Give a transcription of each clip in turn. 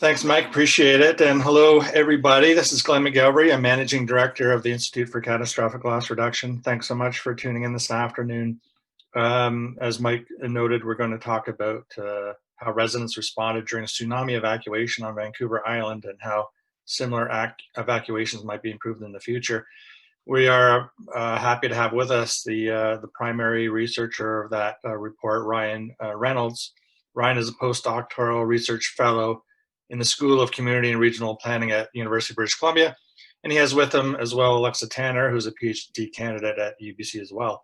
Thanks, Mike. Appreciate it. And hello, everybody. This is Glenn McGilvery. I'm Managing Director of the Institute for Catastrophic Loss Reduction. Thanks so much for tuning in this afternoon. As Mike noted, we're going to talk about how residents responded during a tsunami evacuation on Vancouver Island and how similar evacuations might be improved in the future. We are happy to have with us the primary researcher of that report, Reynolds. Ryan is a postdoctoral research fellow in the School of Community and Regional Planning at University of British Columbia. And he has with him as well Alexa Tanner, who's a PhD candidate at UBC as well.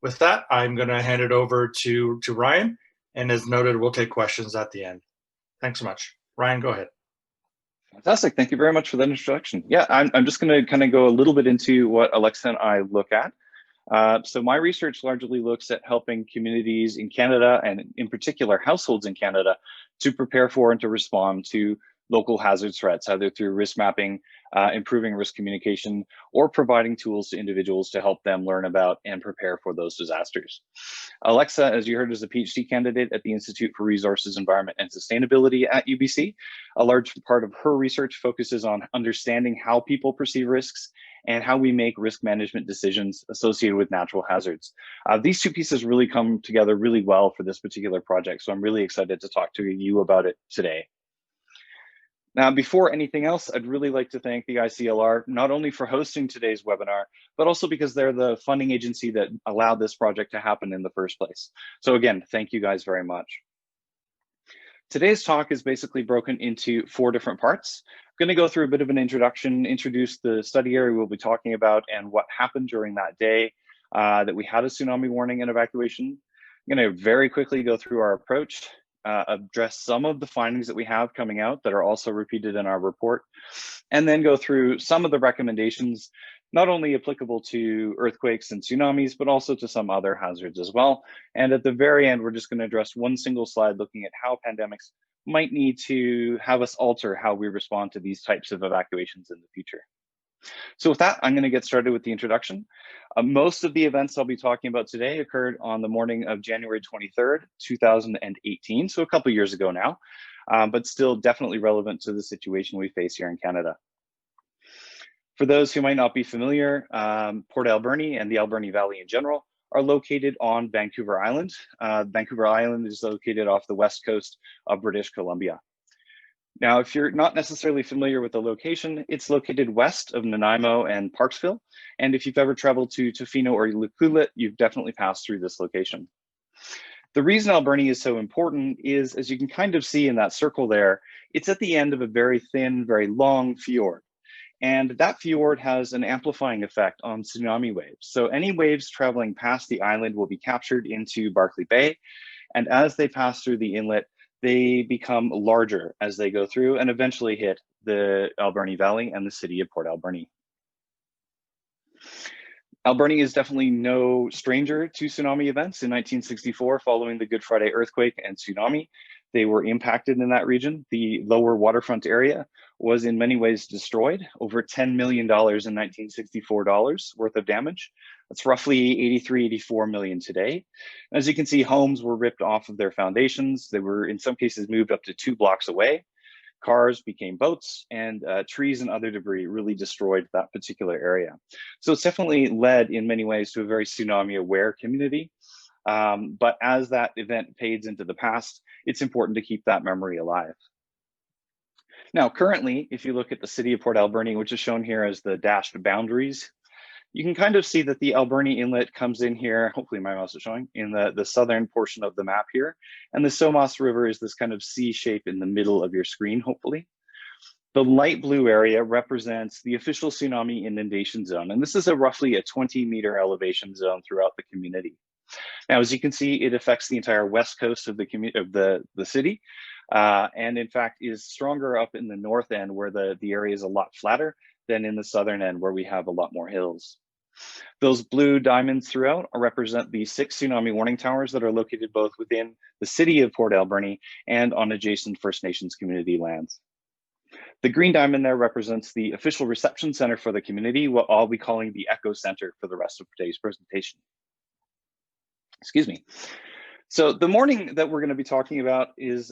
With that, I'm going to hand it over to Ryan. And as noted, we'll take questions at the end. Thanks so much. Ryan, go ahead. Fantastic. Thank you very much for that introduction. Yeah, I'm just going to kind of go a little bit into what Alexa and I look at. So my research largely looks at helping communities in Canada, and in particular households in Canada, to prepare for and to respond to local hazard threats, either through risk mapping, improving risk communication, or providing tools to individuals to help them learn about and prepare for those disasters. Alexa, as you heard, is a PhD candidate at the Institute for Resources, Environment and Sustainability at UBC. A large part of her research focuses on understanding how people perceive risks and how we make risk management decisions associated with natural hazards. These two pieces really come together really well for this particular project, so I'm really excited to talk to you about it today. Now, before anything else, I'd really like to thank the ICLR, not only for hosting today's webinar, but also because they're the funding agency that allowed this project to happen in the first place. So again, thank you guys very much. Today's talk is basically broken into 4 different parts. I'm going to go through a bit of an introduction, introduce the study area we'll be talking about and what happened during that day that we had a tsunami warning and evacuation. I'm going to very quickly go through our approach, address some of the findings that we have coming out that are also repeated in our report, and then go through some of the recommendations, not only applicable to earthquakes and tsunamis, but also to some other hazards as well. And at the very end, we're just going to address one single slide looking at how pandemics might need to have us alter how we respond to these types of evacuations in the future. So with that, I'm going to get started with the introduction. Most of the events I'll be talking about today occurred on the morning of January 23rd, 2018, so a couple years ago now, but still definitely relevant to the situation we face here in Canada. For those who might not be familiar, Port Alberni and the Alberni Valley in general are located on Vancouver Island. Vancouver Island is located off the west coast of British Columbia. Now, if you're not necessarily familiar with the location, it's located west of Nanaimo and Parksville. And if you've ever traveled to Tofino or Likulit, you've definitely passed through this location. The reason Alberni is so important is, as you can kind of see in that circle there, it's at the end of a very thin, very long fjord. And that fjord has an amplifying effect on tsunami waves. So any waves traveling past the island will be captured into Barclay Bay. And as they pass through the inlet, they become larger as they go through and eventually hit the Alberni Valley and the city of Port Alberni. Alberni is definitely no stranger to tsunami events. In 1964, following the Good Friday earthquake and tsunami, they were impacted in that region. The lower waterfront area was in many ways destroyed, over $10 million in 1964 worth of damage. That's roughly 83, 84 million today. As you can see, homes were ripped off of their foundations. They were in some cases moved up to 2 blocks away. Cars became boats, and trees and other debris really destroyed that particular area. So it's definitely led in many ways to a very tsunami aware community. But as that event fades into the past, it's important to keep that memory alive. Now, currently, if you look at the city of Port Alberni, which is shown here as the dashed boundaries, you can kind of see that the Alberni Inlet comes in here, hopefully my mouse is showing, in the southern portion of the map here. And the Somas River is this kind of C shape in the middle of your screen, hopefully. The light blue area represents the official tsunami inundation zone. And this is roughly a 20-meter elevation zone throughout the community. Now, as you can see, it affects the entire west coast of the city. And in fact, is stronger up in the north end where the area is a lot flatter than in the southern end where we have a lot more hills. Those blue diamonds throughout represent the 6 tsunami warning towers that are located both within the city of Port Alberni and on adjacent First Nations community lands. The green diamond there represents the official reception center for the community, what I'll be calling the Echo Center for the rest of today's presentation. Excuse me. So the morning that we're going to be talking about is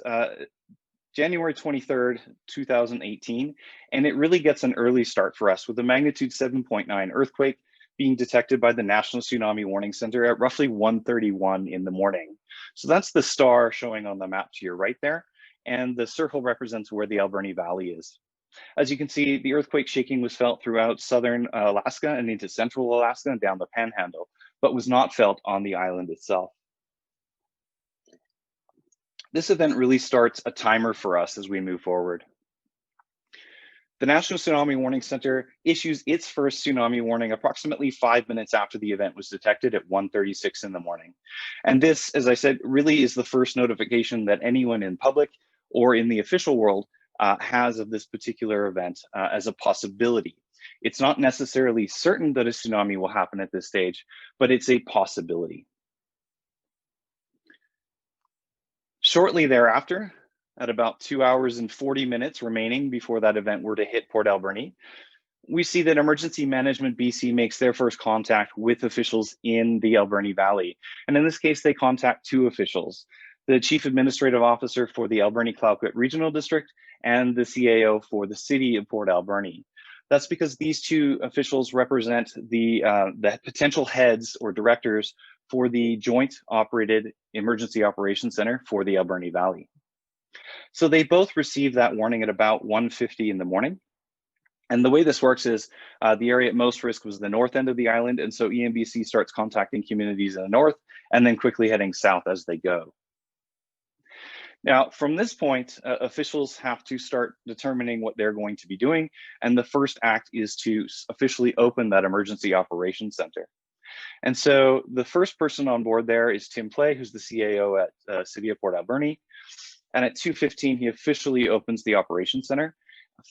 January 23rd, 2018, and it really gets an early start for us with a magnitude 7.9 earthquake being detected by the National Tsunami Warning Center at roughly 1:31 in the morning. So that's the star showing on the map to your right there, and the circle represents where the Alberni Valley is. As you can see, the earthquake shaking was felt throughout southern Alaska and into central Alaska and down the Panhandle, but was not felt on the island itself. This event really starts a timer for us as we move forward. The National Tsunami Warning Center issues its first tsunami warning approximately 5 minutes after the event was detected at 1:36 in the morning. And this, as I said, really is the first notification that anyone in public or in the official world has of this particular event as a possibility. It's not necessarily certain that a tsunami will happen at this stage, but it's a possibility. Shortly thereafter, at about 2 hours and 40 minutes remaining before that event were to hit Port Alberni, we see that Emergency Management BC makes their first contact with officials in the Alberni Valley. And in this case, they contact two officials, the Chief Administrative Officer for the Alberni-Cloquet Regional District and the CAO for the City of Port Alberni. That's because these two officials represent the potential heads or directors for the Joint Operated Emergency Operations Center for the Alberni Valley. So they both received that warning at about 1:50 in the morning. And the way this works is the area at most risk was the north end of the island. And so EMBC starts contacting communities in the north and then quickly heading south as they go. Now, from this point, officials have to start determining what they're going to be doing. And the first act is to officially open that Emergency Operations Center. And so the first person on board there is Tim Play, who's the CAO at City of Port Alberni. And at 2:15, he officially opens the Operations Center.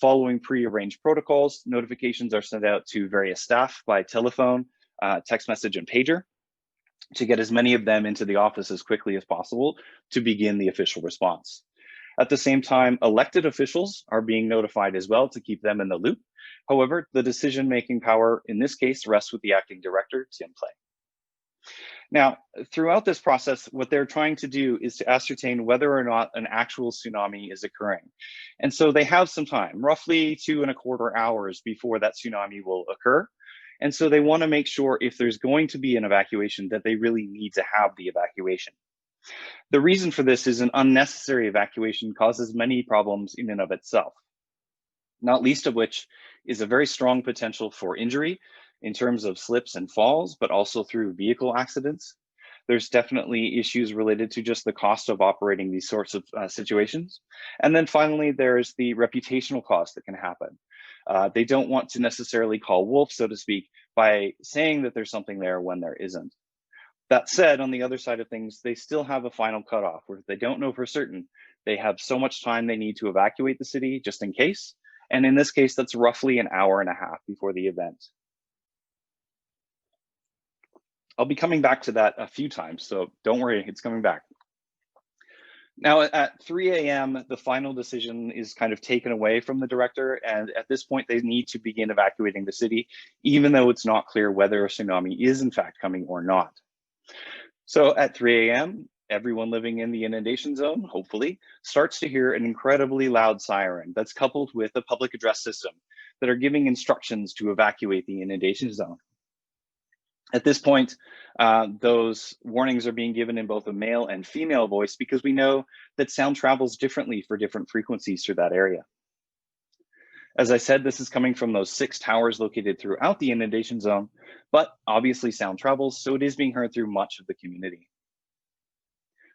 Following pre-arranged protocols, notifications are sent out to various staff by telephone, text message, and pager to get as many of them into the office as quickly as possible to begin the official response. At the same time, elected officials are being notified as well to keep them in the loop. However, the decision-making power in this case rests with the acting director, Tim Play. Now, throughout this process, what they're trying to do is to ascertain whether or not an actual tsunami is occurring. And so they have some time, roughly 2.25 hours before that tsunami will occur. And so they want to make sure if there's going to be an evacuation that they really need to have the evacuation. The reason for this is an unnecessary evacuation causes many problems in and of itself, not least of which is a very strong potential for injury in terms of slips and falls, but also through vehicle accidents. There's definitely issues related to just the cost of operating these sorts of situations. And then finally, there's the reputational cost that can happen. They don't want to necessarily call wolf, so to speak, by saying that there's something there when there isn't. That said, on the other side of things, they still have a final cutoff where if they don't know for certain, they have so much time they need to evacuate the city just in case. And in this case, that's roughly an hour and a half before the event. I'll be coming back to that a few times, so don't worry, it's coming back. Now at 3 a.m., the final decision is kind of taken away from the director, and at this point, they need to begin evacuating the city, even though it's not clear whether a tsunami is in fact coming or not. So at 3 a.m., everyone living in the inundation zone, hopefully, starts to hear an incredibly loud siren that's coupled with a public address system that are giving instructions to evacuate the inundation zone. At this point, those warnings are being given in both a male and female voice because we know that sound travels differently for different frequencies through that area. As I said, this is coming from those 6 towers located throughout the inundation zone, but obviously sound travels, so it is being heard through much of the community.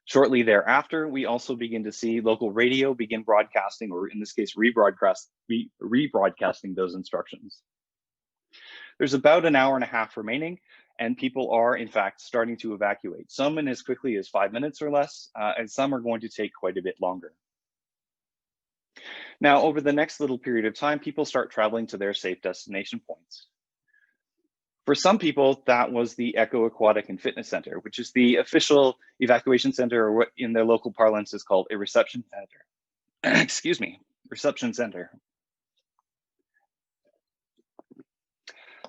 Shortly thereafter, we also begin to see local radio begin broadcasting, or in this case, rebroadcasting those instructions. There's about an hour and a half remaining, and people are, in fact, starting to evacuate. Some in as quickly as 5 minutes or less, and some are going to take quite a bit longer. Now, over the next little period of time, people start traveling to their safe destination points. For some people, that was the Echo Aquatic and Fitness Center, which is the official evacuation center, or what in their local parlance is called a reception center. Excuse me, reception center.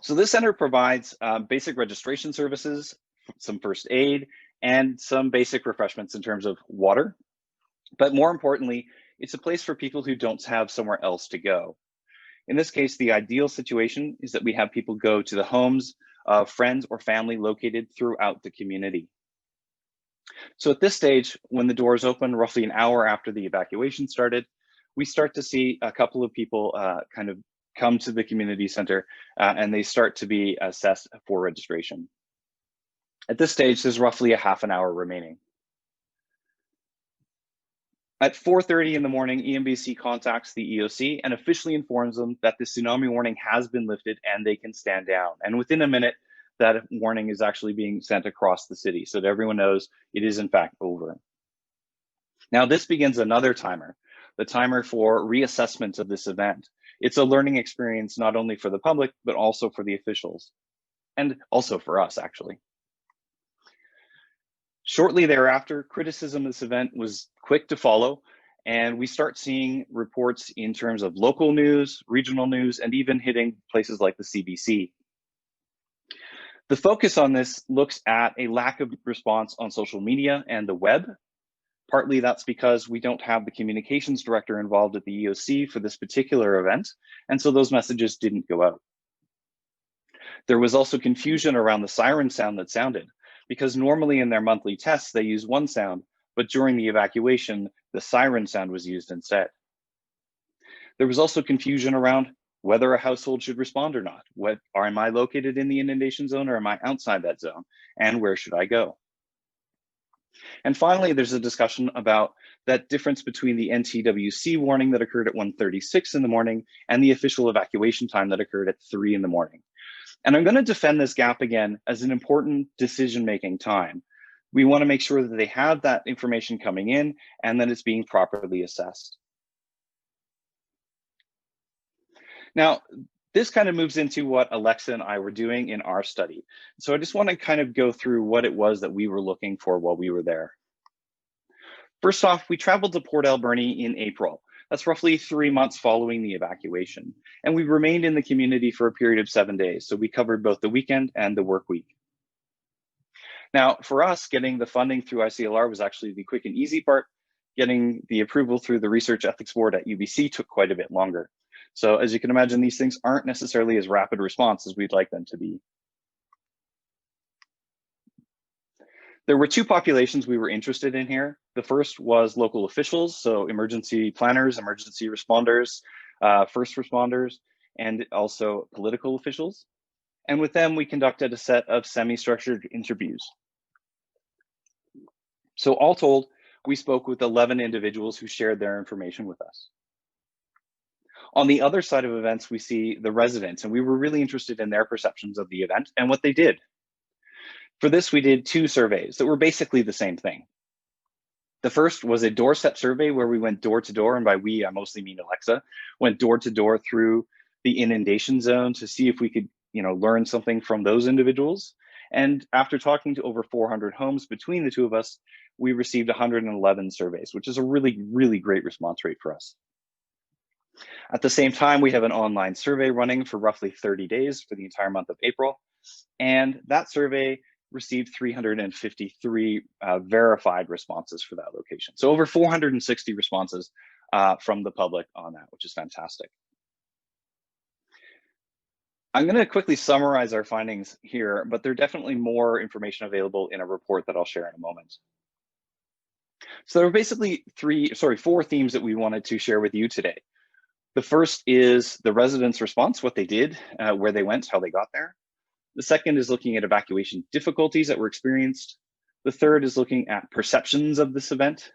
So this center provides basic registration services, some first aid, and some basic refreshments in terms of water. But more importantly, It's a place for people who don't have somewhere else to go. In this case, the ideal situation is that we have people go to the homes of friends or family located throughout the community. So at this stage, when the doors open, roughly an hour after the evacuation started, we start to see a couple of people kind of come to the community center and they start to be assessed for registration. At this stage, there's roughly a half an hour remaining. At 4:30 in the morning, EMBC contacts the EOC and officially informs them that the tsunami warning has been lifted and they can stand down. And within a minute, that warning is actually being sent across the city so that everyone knows it is in fact over. Now this begins another timer, the timer for reassessment of this event. It's a learning experience not only for the public, but also for the officials, and also for us actually. Shortly thereafter, criticism of this event was quick to follow, and we start seeing reports in terms of local news, regional news, and even hitting places like the CBC. The focus on this looks at a lack of response on social media and the web. Partly that's because we don't have the communications director involved at the EOC for this particular event, and so those messages didn't go out. There was also confusion around the siren sound that sounded, because normally in their monthly tests, they use one sound, but during the evacuation, the siren sound was used instead. There was also confusion around whether a household should respond or not. Am I located in the inundation zone or am I outside that zone? And where should I go? And finally, there's a discussion about that difference between the NTWC warning that occurred at 1:36 in the morning and the official evacuation time that occurred at 3 in the morning. And I'm going to defend this gap again as an important decision-making time. We want to make sure that they have that information coming in and that it's being properly assessed. Now, this kind of moves into what Alexa and I were doing in our study. So I just want to kind of go through what it was that we were looking for while we were there. First off, we traveled to Port Alberni in April. That's roughly 3 months following the evacuation. And we remained in the community for a period of 7 days. So we covered both the weekend and the work week. Now, for us, getting the funding through ICLR was actually the quick and easy part. Getting the approval through the Research Ethics Board at UBC took quite a bit longer. So as you can imagine, these things aren't necessarily as rapid response as we'd like them to be. There were two populations we were interested in here. The first was local officials, so emergency planners, emergency responders, first responders, and also political officials. And with them, we conducted a set of semi-structured interviews. So all told, we spoke with 11 individuals who shared their information with us. On the other side of events, we see the residents, and we were really interested in their perceptions of the event and what they did. For this, we did 2 surveys that were basically the same thing. The first was a doorstep survey where we went door to door, and by we, I mostly mean Alexa, went door to door through the inundation zone to see if we could, learn something from those individuals. And after talking to over 400 homes between the two of us, we received 111 surveys, which is a really, really great response rate for us. At the same time, we have an online survey running for roughly 30 days for the entire month of April. And that survey received 353 verified responses for that location. So over 460 responses from the public on that, which is fantastic. I'm going to quickly summarize our findings here, but there's definitely more information available in a report that I'll share in a moment. So there were basically 4 themes that we wanted to share with you today. The first is the residents' response, what they did, where they went, how they got there. The second is looking at evacuation difficulties that were experienced. The third is looking at perceptions of this event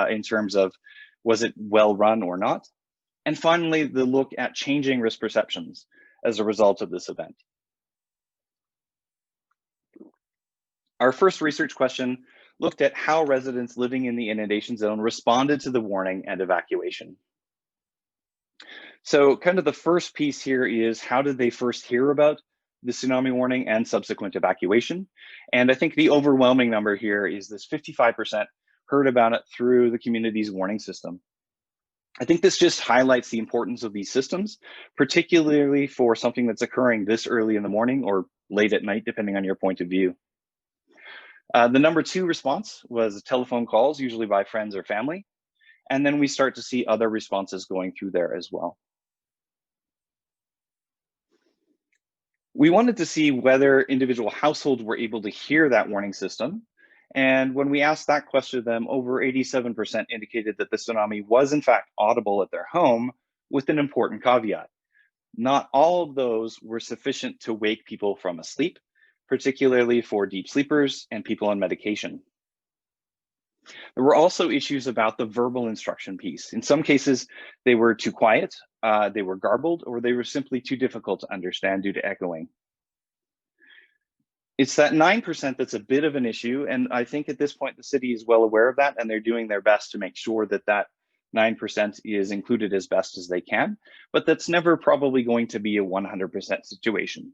in terms of, was it well run or not? And finally, the look at changing risk perceptions as a result of this event. Our first research question looked at how residents living in the inundation zone responded to the warning and evacuation. So kind of the first piece here is, how did they first hear about the tsunami warning and subsequent evacuation? And I think the overwhelming number here is this 55% heard about it through the community's warning system. I think this just highlights the importance of these systems, particularly for something that's occurring this early in the morning or late at night, depending on your point of view. The number 2 response was telephone calls, usually by friends or family. And then we start to see other responses going through there as well. We wanted to see whether individual households were able to hear that warning system. And when we asked that question of them, over 87% indicated that the tsunami was in fact audible at their home, with an important caveat. Not all of those were sufficient to wake people from a sleep, particularly for deep sleepers and people on medication. There were also issues about the verbal instruction piece. In some cases, they were too quiet, they were garbled, or they were simply too difficult to understand due to echoing. It's that 9% that's a bit of an issue, and I think at this point the city is well aware of that, and they're doing their best to make sure that that 9% is included as best as they can, but that's never probably going to be a 100% situation.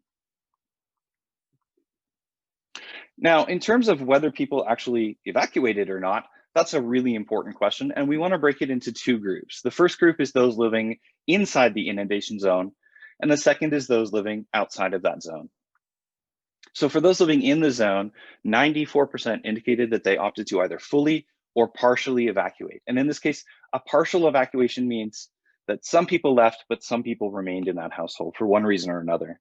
Now, in terms of whether people actually evacuated or not, that's a really important question, and we want to break it into two groups. The first group is those living inside the inundation zone, and the second is those living outside of that zone. So for those living in the zone, 94% indicated that they opted to either fully or partially evacuate. And in this case, a partial evacuation means that some people left, but some people remained in that household for one reason or another.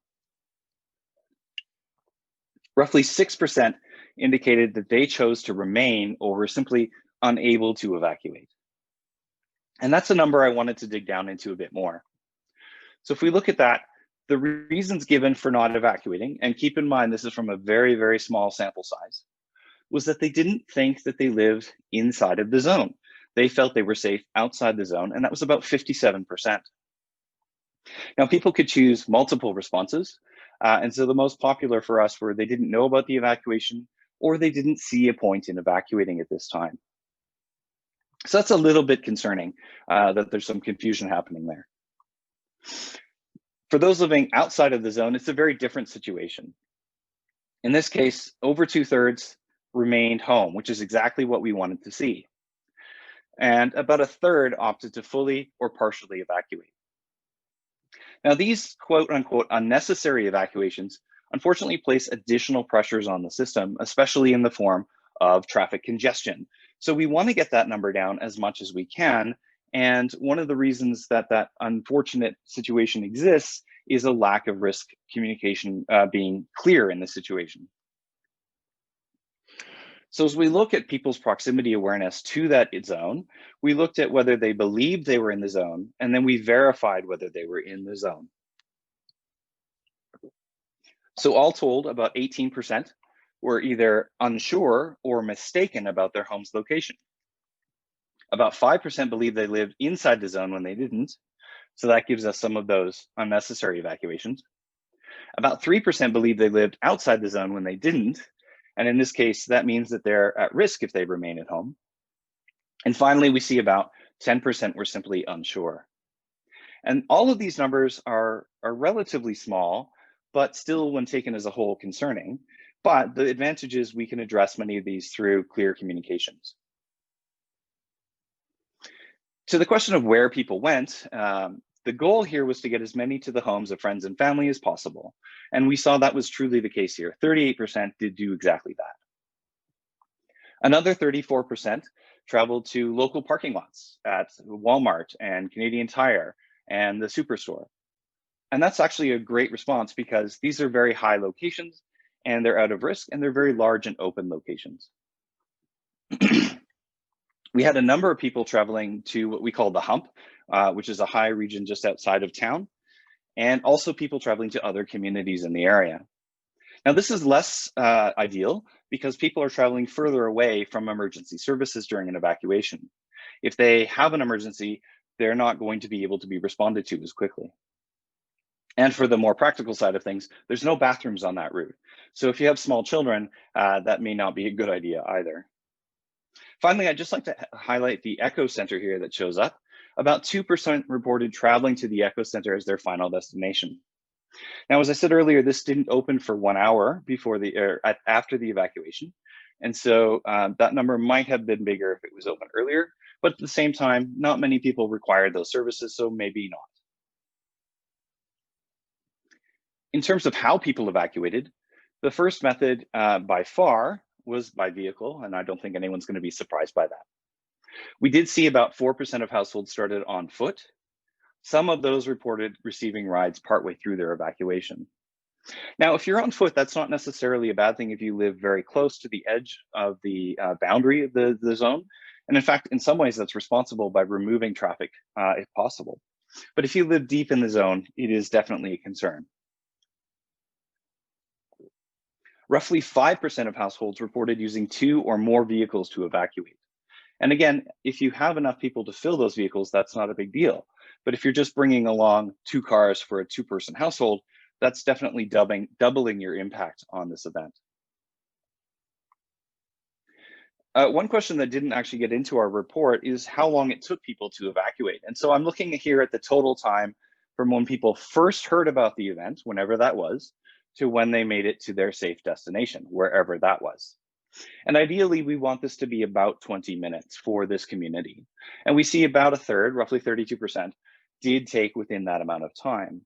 Roughly 6% indicated that they chose to remain or were simply unable to evacuate. And that's a number I wanted to dig down into a bit more. So if we look at that, the reasons given for not evacuating, and keep in mind this is from a very, very small sample size, was that they didn't think that they lived inside of the zone. They felt they were safe outside the zone, and that was about 57%. Now, people could choose multiple responses, and so the most popular for us were they didn't know about the evacuation, or they didn't see a point in evacuating at this time. So that's a little bit concerning that there's some confusion happening there. For those living outside of the zone, it's a very different situation. In this case, over 2/3 remained home, which is exactly what we wanted to see. And about 1/3 opted to fully or partially evacuate. Now, these quote unquote unnecessary evacuations unfortunately place additional pressures on the system, especially in the form of traffic congestion. So we want to get that number down as much as we can. And one of the reasons that that unfortunate situation exists is a lack of risk communication being clear in the situation. So as we look at people's proximity awareness to that zone, we looked at whether they believed they were in the zone, and then we verified whether they were in the zone. So all told, about 18% were either unsure or mistaken about their home's location. About 5% believed they lived inside the zone when they didn't. So that gives us some of those unnecessary evacuations. About 3% believed they lived outside the zone when they didn't. And in this case, that means that they're at risk if they remain at home. And finally, we see about 10% were simply unsure. And all of these numbers are relatively small, but still, when taken as a whole, concerning. But the advantage is we can address many of these through clear communications. To the question of where people went, the goal here was to get as many to the homes of friends and family as possible. And we saw that was truly the case here. 38% did do exactly that. Another 34% traveled to local parking lots at Walmart and Canadian Tire and the Superstore. And that's actually a great response because these are very high locations and they're out of risk and they're very large and open locations. We had a number of people traveling to what we call the Hump, which is a high region just outside of town, and also people traveling to other communities in the area. Now, this is less ideal because people are traveling further away from emergency services during an evacuation. If they have an emergency, they're not going to be able to be responded to as quickly. And for the more practical side of things, there's no bathrooms on that route. So if you have small children, that may not be a good idea either. Finally, I'd just like to highlight the Echo Center here that shows up. About 2% reported traveling to the Echo Center as their final destination. Now, as I said earlier, this didn't open for 1 hour before after the evacuation. And so that number might have been bigger if it was open earlier, but at the same time, not many people required those services, so maybe not. In terms of how people evacuated, the first method by far was by vehicle, and I don't think anyone's going to be surprised by that. We did see about 4% of households started on foot. Some of those reported receiving rides partway through their evacuation. Now, if you're on foot, that's not necessarily a bad thing if you live very close to the edge of the boundary of the zone. And in fact, in some ways, that's responsible by removing traffic if possible. But if you live deep in the zone, it is definitely a concern. Roughly 5% of households reported using 2 or more vehicles to evacuate. And again, if you have enough people to fill those vehicles, that's not a big deal. But if you're just bringing along 2 cars for a 2-person household, that's definitely doubling your impact on this event. One question that didn't actually get into our report is how long it took people to evacuate. And so I'm looking here at the total time from when people first heard about the event, whenever that was, to when they made it to their safe destination, wherever that was. And ideally, we want this to be about 20 minutes for this community. And we see about a third, roughly 32%, did take within that amount of time.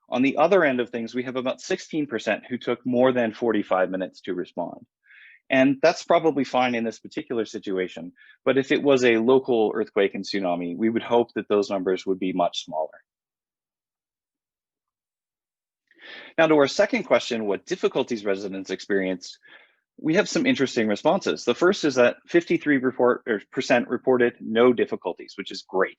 On the other end of things, we have about 16% who took more than 45 minutes to respond. And that's probably fine in this particular situation. But if it was a local earthquake and tsunami, we would hope that those numbers would be much smaller. Now, to our second question, what difficulties residents experienced, we have some interesting responses. The first is that 53% reported no difficulties, which is great.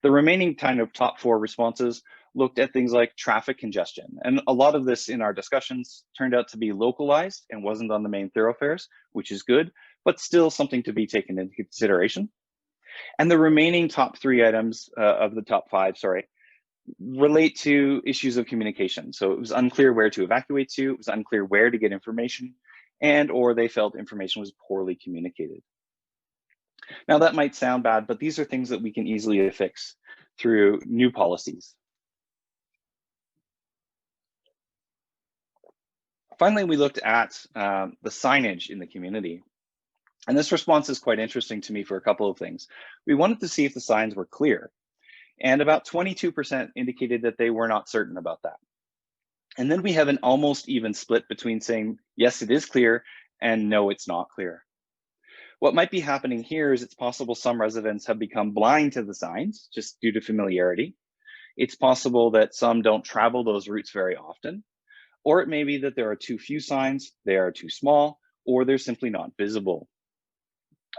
The remaining kind of top 4 responses looked at things like traffic congestion. And a lot of this in our discussions turned out to be localized and wasn't on the main thoroughfares, which is good, but still something to be taken into consideration. And the remaining top 3 items of the top 5, relate to issues of communication. So it was unclear where to evacuate to, it was unclear where to get information, and or they felt information was poorly communicated. Now that might sound bad, but these are things that we can easily fix through new policies. Finally, we looked at the signage in the community. And this response is quite interesting to me for a couple of things. We wanted to see if the signs were clear. And about 22% indicated that they were not certain about that. And then we have an almost even split between saying, yes, it is clear, and no, it's not clear. What might be happening here is it's possible some residents have become blind to the signs just due to familiarity. It's possible that some don't travel those routes very often, or it may be that there are too few signs, they are too small, or they're simply not visible.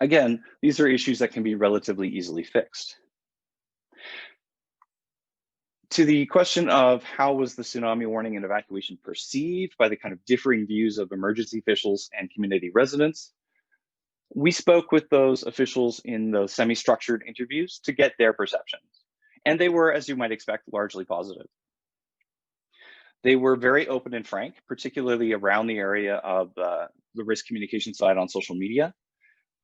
Again, these are issues that can be relatively easily fixed. To the question of how was the tsunami warning and evacuation perceived by the kind of differing views of emergency officials and community residents, we spoke with those officials in those semi-structured interviews to get their perceptions. And they were, as you might expect, largely positive. They were very open and frank, particularly around the area of the risk communication side on social media.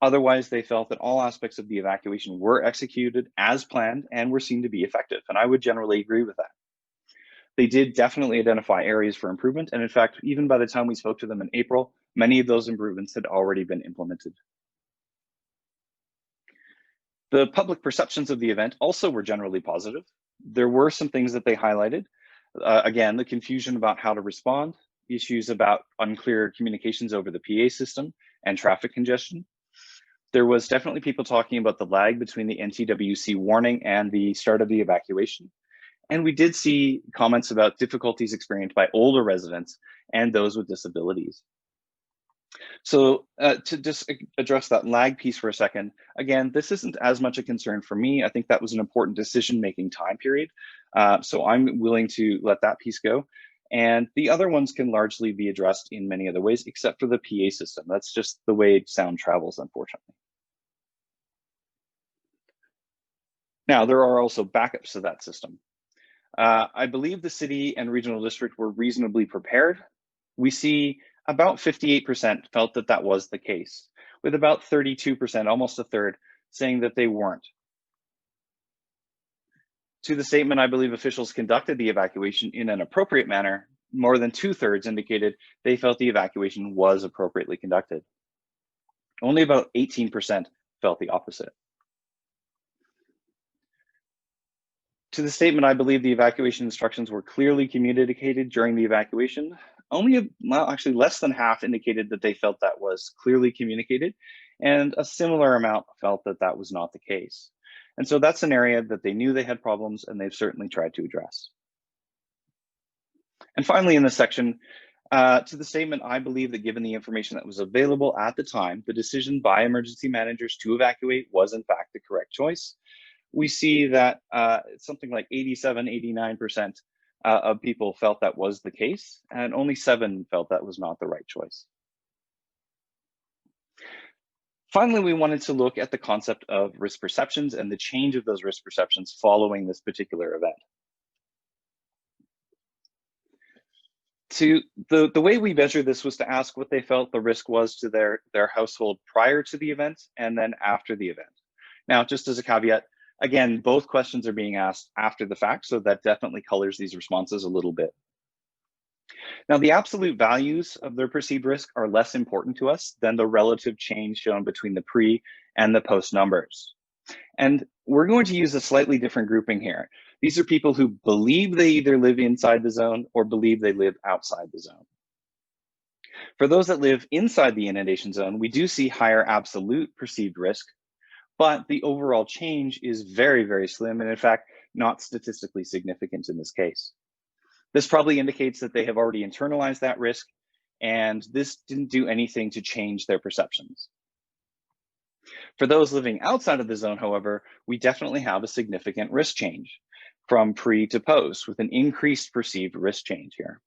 Otherwise, they felt that all aspects of the evacuation were executed as planned and were seen to be effective. And I would generally agree with that. They did definitely identify areas for improvement. And in fact, even by the time we spoke to them in April, many of those improvements had already been implemented. The public perceptions of the event also were generally positive. There were some things that they highlighted. Again, the confusion about how to respond, issues about unclear communications over the PA system and traffic congestion. There was definitely people talking about the lag between the NTWC warning and the start of the evacuation. And we did see comments about difficulties experienced by older residents and those with disabilities. So to just address that lag piece for a second, again, this isn't as much a concern for me. I think that was an important decision-making time period. So I'm willing to let that piece go. And the other ones can largely be addressed in many other ways, except for the PA system. That's just the way sound travels, unfortunately. Now, there are also backups to that system. I believe the city and regional district were reasonably prepared. We see about 58% felt that that was the case, with about 32%, almost a third, saying that they weren't. To the statement, I believe officials conducted the evacuation in an appropriate manner, more than 2/3 indicated they felt the evacuation was appropriately conducted. Only about 18% felt the opposite. To the statement, I believe the evacuation instructions were clearly communicated during the evacuation. Only, well, actually less than half indicated that they felt that was clearly communicated. and a similar amount felt that that was not the case. And so that's an area that they knew they had problems, and they've certainly tried to address. And finally, in this section, to the statement, I believe that given the information that was available at the time, the decision by emergency managers to evacuate was in fact the correct choice. We see that something like 87, 89% of people felt that was the case, and only 7 felt that was not the right choice. Finally, we wanted to look at the concept of risk perceptions and the change of those risk perceptions following this particular event. The way we measured this was to ask what they felt the risk was to their household prior to the event and then after the event. Now, just as a caveat, again, both questions are being asked after the fact, so that definitely colors these responses a little bit. Now, the absolute values of their perceived risk are less important to us than the relative change shown between the pre and the post numbers. And we're going to use a slightly different grouping here. These are people who believe they either live inside the zone or believe they live outside the zone. For those that live inside the inundation zone, we do see higher absolute perceived risk, but the overall change is very, very slim, and in fact, not statistically significant in this case. This probably indicates that they have already internalized that risk, and this didn't do anything to change their perceptions. For those living outside of the zone, however, we definitely have a significant risk change from pre to post with an increased perceived risk change here.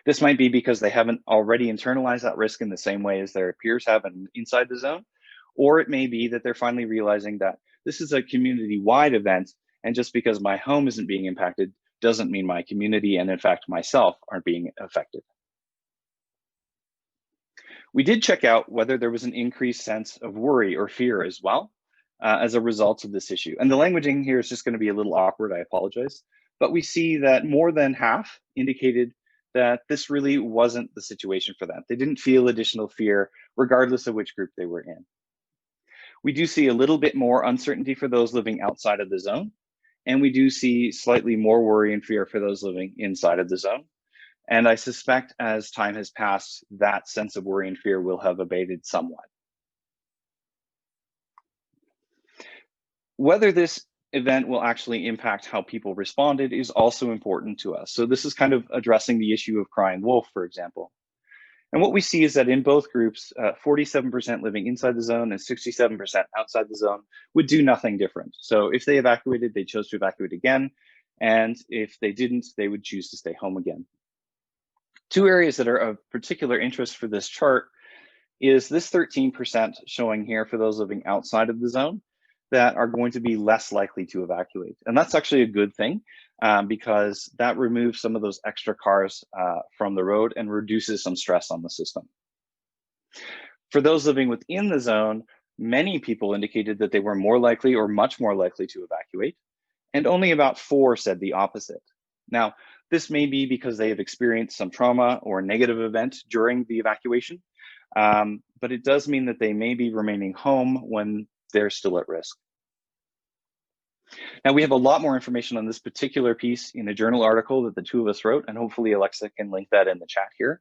This might be because they haven't already internalized that risk in the same way as their peers have inside the zone, or it may be that they're finally realizing that this is a community-wide event, and just because my home isn't being impacted doesn't mean my community and in fact myself aren't being affected. We did check out whether there was an increased sense of worry or fear as well as a result of this issue. And the languaging here is just going to be a little awkward, I apologize. But we see that more than half indicated that this really wasn't the situation for them. They didn't feel additional fear, regardless of which group they were in. We do see a little bit more uncertainty for those living outside of the zone. And we do see slightly more worry and fear for those living inside of the zone. And I suspect as time has passed, that sense of worry and fear will have abated somewhat. Whether this event will actually impact how people responded is also important to us. So this is kind of addressing the issue of crying wolf, for example. And what we see is that in both groups, 47% living inside the zone and 67% outside the zone would do nothing different. So if they evacuated, they chose to evacuate again. And if they didn't, they would choose to stay home again. Two areas that are of particular interest for this chart is this 13% showing here for those living outside of the zone that are going to be less likely to evacuate. And that's actually a good thing because that removes some of those extra cars from the road and reduces some stress on the system. For those living within the zone, many people indicated that they were more likely or much more likely to evacuate, and only about 4 said the opposite. Now, this may be because they have experienced some trauma or negative event during the evacuation, but it does mean that they may be remaining home when they're still at risk. Now, we have a lot more information on this particular piece in a journal article that the two of us wrote, and hopefully Alexa can link that in the chat here.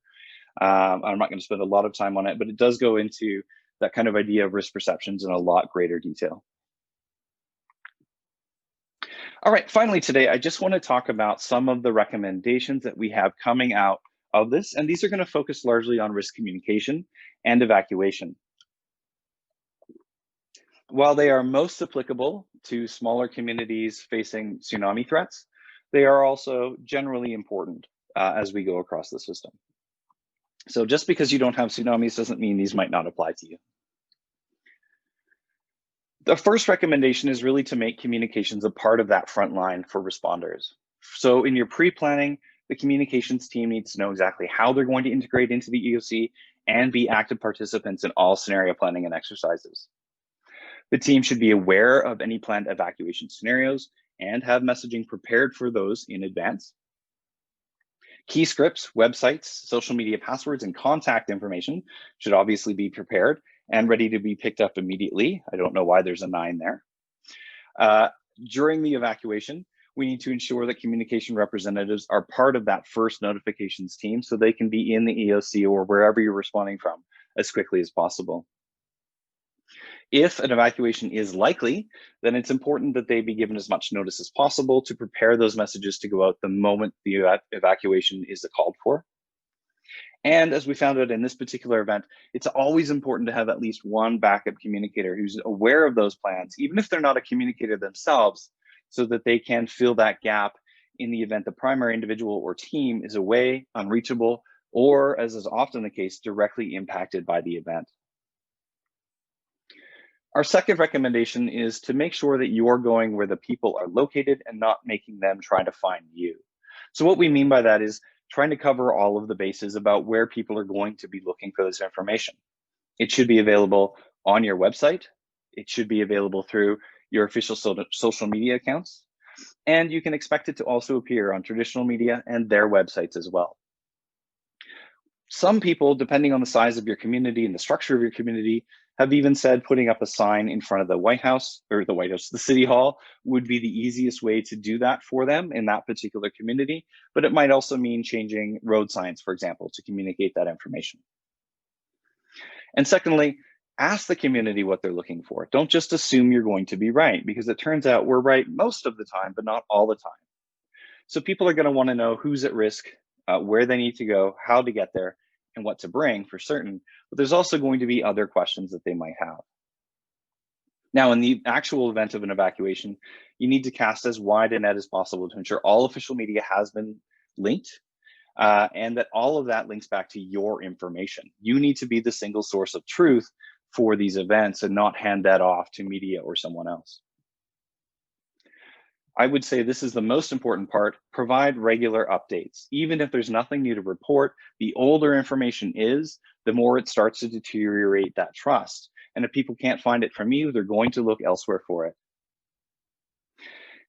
I'm not going to spend a lot of time on it, but it does go into that kind of idea of risk perceptions in a lot greater detail. All right, finally today, I just want to talk about some of the recommendations that we have coming out of this, and these are going to focus largely on risk communication and evacuation. While they are most applicable to smaller communities facing tsunami threats, they are also generally important as we go across the system. So just because you don't have tsunamis doesn't mean these might not apply to you. The first recommendation is really to make communications a part of that front line for responders. So in your pre-planning, the communications team needs to know exactly how they're going to integrate into the EOC and be active participants in all scenario planning and exercises. The team should be aware of any planned evacuation scenarios and have messaging prepared for those in advance. Key scripts, websites, social media passwords, and contact information should obviously be prepared and ready to be picked up immediately. I don't know why there's a 9 there. During the evacuation, we need to ensure that communication representatives are part of that first notifications team so they can be in the EOC or wherever you're responding from as quickly as possible. If an evacuation is likely, then it's important that they be given as much notice as possible to prepare those messages to go out the moment the evacuation is called for. And as we found out in this particular event, it's always important to have at least one backup communicator who's aware of those plans, even if they're not a communicator themselves, so that they can fill that gap in the event the primary individual or team is away, unreachable, or, as is often the case, directly impacted by the event. Our second recommendation is to make sure that you're going where the people are located and not making them try to find you. So what we mean by that is trying to cover all of the bases about where people are going to be looking for this information. It should be available on your website. It should be available through your official social media accounts. And you can expect it to also appear on traditional media and their websites as well. Some people, depending on the size of your community and the structure of your community, have even said putting up a sign in front of the White House, the City Hall, would be the easiest way to do that for them in that particular community. But it might also mean changing road signs, for example, to communicate that information. And secondly, ask the community what they're looking for. Don't just assume you're going to be right, because it turns out we're right most of the time, but not all the time. So people are going to want to know who's at risk, where they need to go, how to get there, and what to bring for certain. But there's also going to be other questions that they might have. Now, in the actual event of an evacuation, you need to cast as wide a net as possible to ensure all official media has been linked, and that all of that links back to your information. You need to be the single source of truth for these events and not hand that off to media or someone else. I would say this is the most important part. Provide regular updates. Even if there's nothing new to report, the older information is, the more it starts to deteriorate that trust. And if people can't find it from you, they're going to look elsewhere for it.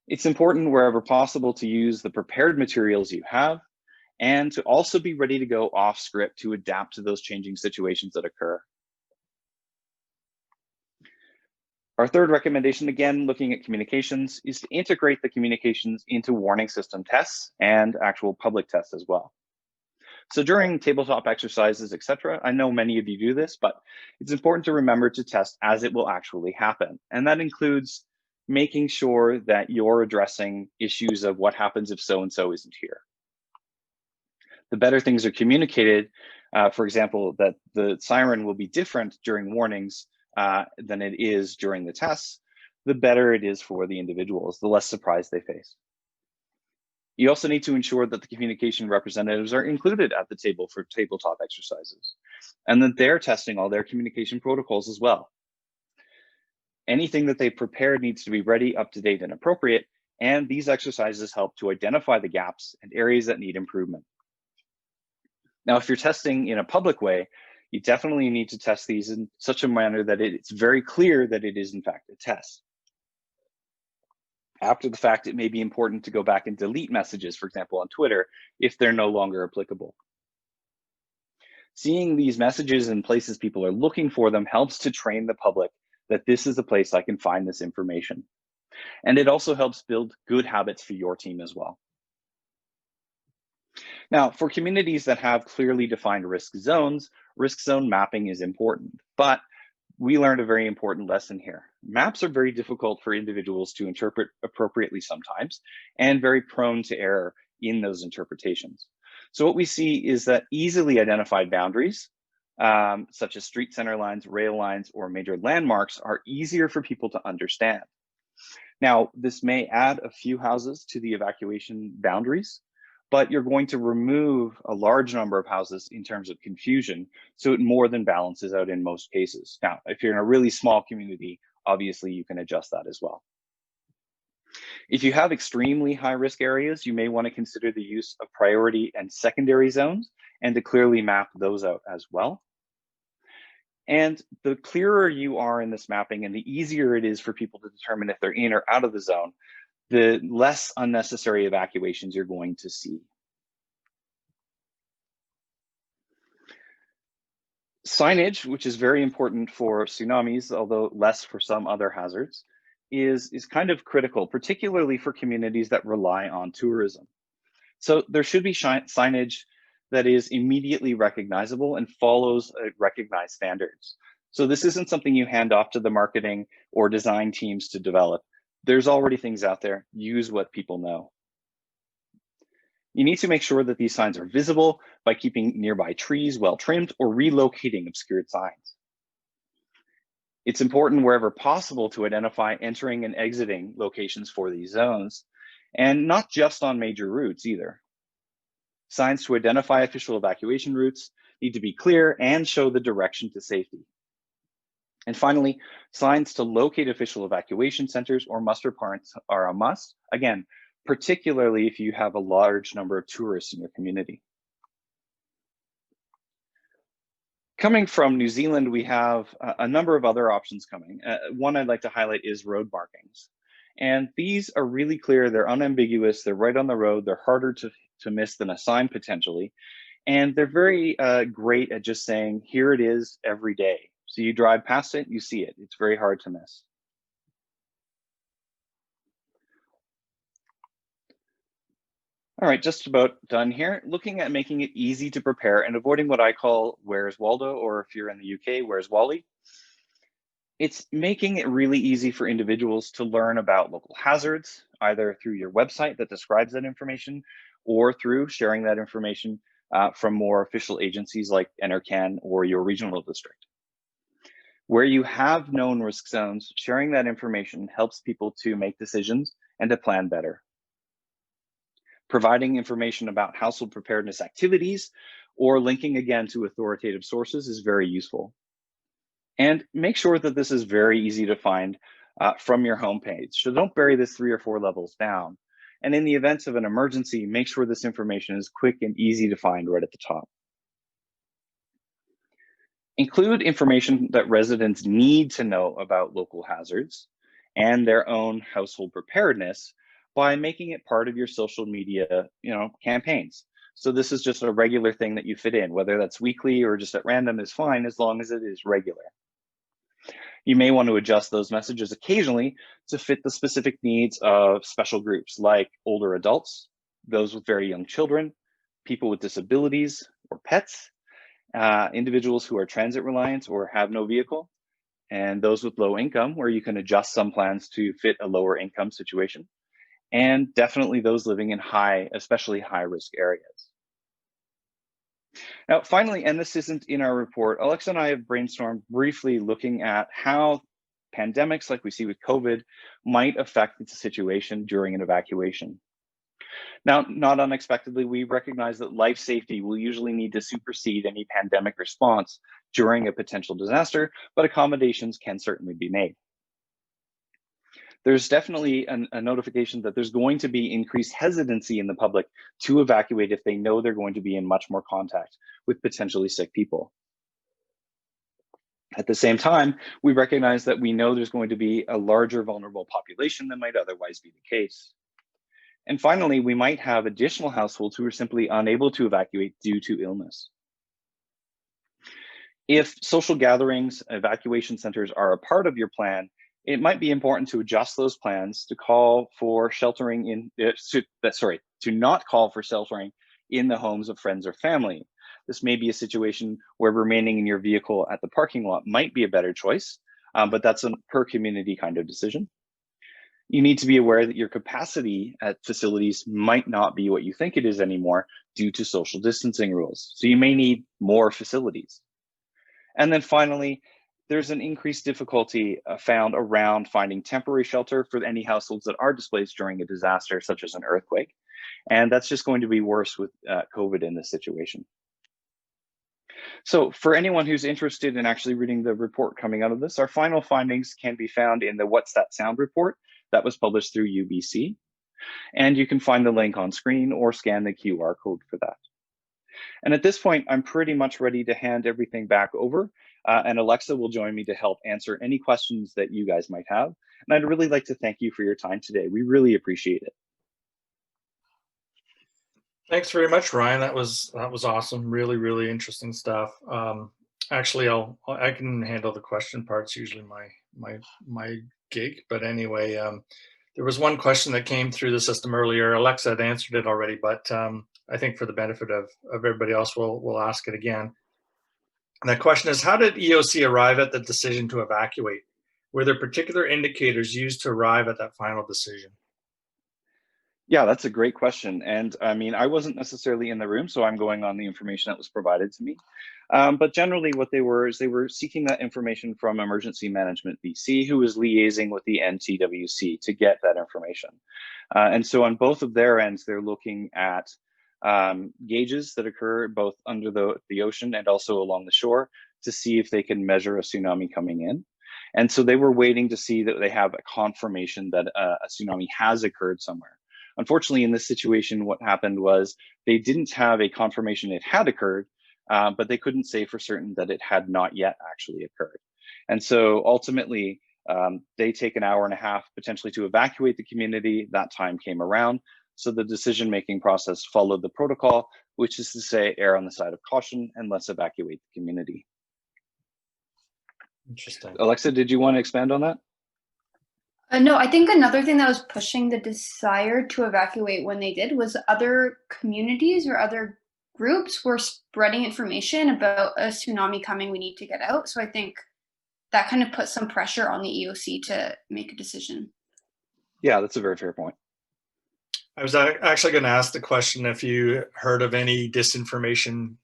It's important wherever possible to use the prepared materials you have and to also be ready to go off script to adapt to those changing situations that occur. Our third recommendation, again, looking at communications, is to integrate the communications into warning system tests and actual public tests as well. So during tabletop exercises, etc., I know many of you do this, but it's important to remember to test as it will actually happen. And that includes making sure that you're addressing issues of what happens if so-and-so isn't here. The better things are communicated, for example, that the siren will be different during warnings than it is during the tests, the better it is for the individuals, the less surprise they face. You also need to ensure that the communication representatives are included at the table for tabletop exercises, and that they're testing all their communication protocols as well. Anything that they prepared needs to be ready, up to date, and appropriate, and these exercises help to identify the gaps and areas that need improvement. Now, if you're testing in a public way, you definitely need to test these in such a manner that it's very clear that it is in fact a test. After the fact, it may be important to go back and delete messages, for example, on Twitter, if they're no longer applicable. Seeing these messages in places people are looking for them helps to train the public that this is the place I can find this information. And it also helps build good habits for your team as well. Now, for communities that have clearly defined risk zones, risk zone mapping is important, but we learned a very important lesson here. Maps are very difficult for individuals to interpret appropriately sometimes, and very prone to error in those interpretations. So what we see is that easily identified boundaries, such as street center lines, rail lines, or major landmarks, are easier for people to understand. Now, this may add a few houses to the evacuation boundaries, but you're going to remove a large number of houses in terms of confusion, so it more than balances out in most cases. Now, if you're in a really small community, obviously you can adjust that as well. If you have extremely high risk areas, you may want to consider the use of priority and secondary zones and to clearly map those out as well. And the clearer you are in this mapping and the easier it is for people to determine if they're in or out of the zone, the less unnecessary evacuations you're going to see. Signage, which is very important for tsunamis, although less for some other hazards, is kind of critical, particularly for communities that rely on tourism. So there should be signage that is immediately recognizable and follows recognized standards. So this isn't something you hand off to the marketing or design teams to develop. There's already things out there. Use what people know. You need to make sure that these signs are visible by keeping nearby trees well trimmed or relocating obscured signs. It's important wherever possible to identify entering and exiting locations for these zones, and not just on major routes either. Signs to identify official evacuation routes need to be clear and show the direction to safety. And finally, signs to locate official evacuation centers or muster points are a must, again, particularly if you have a large number of tourists in your community. Coming from New Zealand, we have a number of other options coming. One I'd like to highlight is road markings. And these are really clear, they're unambiguous, they're right on the road, they're harder to miss than a sign potentially. And they're very great at just saying, here it is every day. So you drive past it, you see it. It's very hard to miss. All right, just about done here. Looking at making it easy to prepare and avoiding what I call where's Waldo, or if you're in the UK, where's Wally? It's making it really easy for individuals to learn about local hazards, either through your website that describes that information or through sharing that information from more official agencies like NRCan or your regional district. Where you have known risk zones, sharing that information helps people to make decisions and to plan better. Providing information about household preparedness activities or linking again to authoritative sources is very useful. And make sure that this is very easy to find from your homepage. So don't bury this 3 or 4 levels down. And in the event of an emergency, make sure this information is quick and easy to find right at the top. Include information that residents need to know about local hazards and their own household preparedness by making it part of your social media, campaigns. So this is just a regular thing that you fit in, whether that's weekly or just at random is fine, as long as it is regular. You may want to adjust those messages occasionally to fit the specific needs of special groups like older adults, those with very young children, people with disabilities or pets, individuals who are transit reliant or have no vehicle, and those with low income, where you can adjust some plans to fit a lower income situation, and definitely those living in especially high risk areas. Now, finally, and this isn't in our report, Alexa and I have brainstormed briefly looking at how pandemics like we see with COVID might affect the situation during an evacuation. Now, not unexpectedly, we recognize that life safety will usually need to supersede any pandemic response during a potential disaster, but accommodations can certainly be made. There's definitely a notification that there's going to be increased hesitancy in the public to evacuate if they know they're going to be in much more contact with potentially sick people. At the same time, we recognize that we know there's going to be a larger vulnerable population than might otherwise be the case. And finally, we might have additional households who are simply unable to evacuate due to illness. If social gatherings, evacuation centers are a part of your plan, it might be important to adjust those plans to call for sheltering to not call for sheltering in the homes of friends or family. This may be a situation where remaining in your vehicle at the parking lot might be a better choice, but that's a per community kind of decision. You need to be aware that your capacity at facilities might not be what you think it is anymore due to social distancing rules. So you may need more facilities. And then finally, there's an increased difficulty found around finding temporary shelter for any households that are displaced during a disaster, such as an earthquake. And that's just going to be worse with COVID in this situation. So for anyone who's interested in actually reading the report coming out of this, our final findings can be found in the What's That Sound report that was published through UBC. And you can find the link on screen or scan the QR code for that. And at this point, I'm pretty much ready to hand everything back over. And Alexa will join me to help answer any questions that you guys might have. And I'd really like to thank you for your time today. We really appreciate it. Thanks very much, Ryan. That was awesome. Really, really interesting stuff. Actually, I can handle the question parts. Usually my gig. But anyway, there was one question that came through the system earlier. Alexa had answered it already, but I think for the benefit of everybody else, we'll ask it again. And the question is, how did EOC arrive at the decision to evacuate? Were there particular indicators used to arrive at that final decision? Yeah, that's a great question. And I mean, I wasn't necessarily in the room, so I'm going on the information that was provided to me. But generally what they were is they were seeking that information from Emergency Management BC, who was liaising with the NTWC to get that information. And so on both of their ends, they're looking at gauges that occur both under the ocean and also along the shore to see if they can measure a tsunami coming in. And so they were waiting to see that they have a confirmation that a tsunami has occurred somewhere. Unfortunately, in this situation, what happened was they didn't have a confirmation it had occurred, but they couldn't say for certain that it had not yet actually occurred. And so ultimately, they take an hour and a half potentially to evacuate the community. That time came around. So the decision-making process followed the protocol, which is to say, err on the side of caution and let's evacuate the community. Interesting. Alexa, did you want to expand on that? No, I think another thing that was pushing the desire to evacuate when they did was other communities or other groups were spreading information about a tsunami coming, we need to get out. So I think that kind of put some pressure on the EOC to make a decision. Yeah, that's a very fair point. I was actually going to ask the question if you heard of any disinformation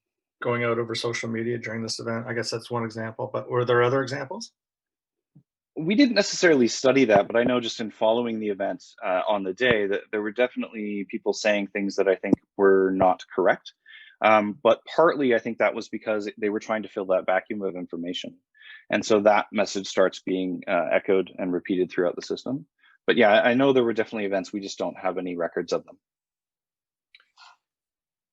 going out over social media during this event. I guess that's one example, but were there other examples? We didn't necessarily study that, but I know just in following the event on the day that there were definitely people saying things that I think were not correct. But partly I think that was because they were trying to fill that vacuum of information. And so that message starts being echoed and repeated throughout the system. But yeah, I know there were definitely events, we just don't have any records of them.